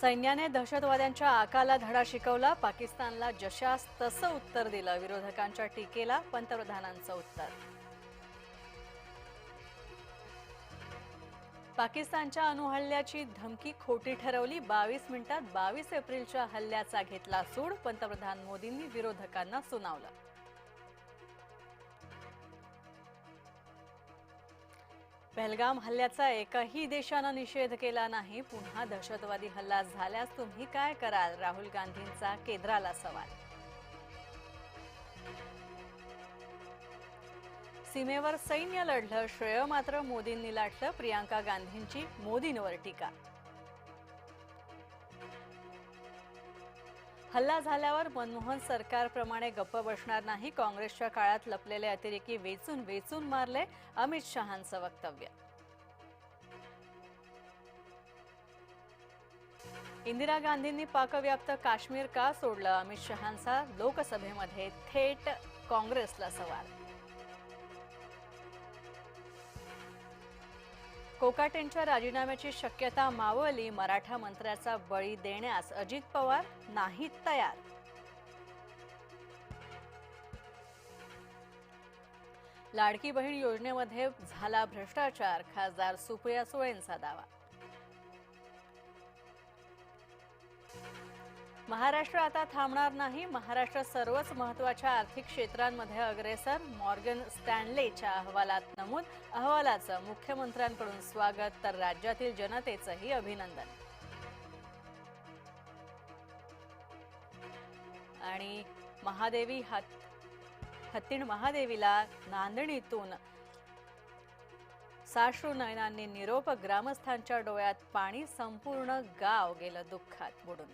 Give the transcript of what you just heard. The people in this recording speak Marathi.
सैन्याने दहशतवाद्यांच्या आकाला धडा शिकवला, पाकिस्तानला जशास तसं उत्तर दिलं. विरोधकांच्या टीकेला पंतप्रधानांचं उत्तर. पाकिस्तानच्या अणुहल्ल्याची धमकी खोटी ठरवली, 22 मिनिटात 22 एप्रिलच्या हल्ल्याचा घेतला सूड. पंतप्रधान मोदींनी विरोधकांना सुनावलं. पहलगाम हल्ल्याचा एकही देशानं निषेध केला नाही. पुन्हा दहशतवादी हल्ला झाल्यास तुम्ही काय कराल? राहुल गांधींचा केंद्राला सवाल. सीमेवर सैन्य लढलं, श्रेय मात्र मोदींनी लाटलं. प्रियांका गांधींची मोदींवर टीका. हल्ला झाल्यावर मनमोहन सरकारप्रमाणे गप्प बसणार नाही. काँग्रेसच्या काळात लपलेले अतिरेकी वेचून वेचून मारले, अमित शहांचं वक्तव्य. इंदिरा गांधींनी पाकव्याप्त काश्मीर का सोडलं? अमित शहांचा लोकसभेमध्ये थेट काँग्रेसला सवाल. कोकाटेंच्या राजीनाम्याची शक्यता मावळली, मराठा मंत्र्याचा बळी देण्यास अजित पवार नाहीत तयार. लाडकी बहीण योजनेमध्ये झाला भ्रष्टाचार, खासदार सुप्रिया सुळेंचा दावा. महाराष्ट्र आता थांबणार नाही, महाराष्ट्र सर्वच महत्त्वाच्या आर्थिक क्षेत्रांमध्ये अग्रेसर. मॉर्गन स्टॅनलेच्या अहवालात नमूद. अहवालाचं मुख्यमंत्र्यांकडून स्वागत, तर राज्यातील जनतेचंही अभिनंदन. आणि हत्तीण महादेवीला नांदणीतून साश्रू नयनांनी निरोप. ग्रामस्थांच्या डोळ्यात पाणी, संपूर्ण गाव गेलं दुःखात बुडून.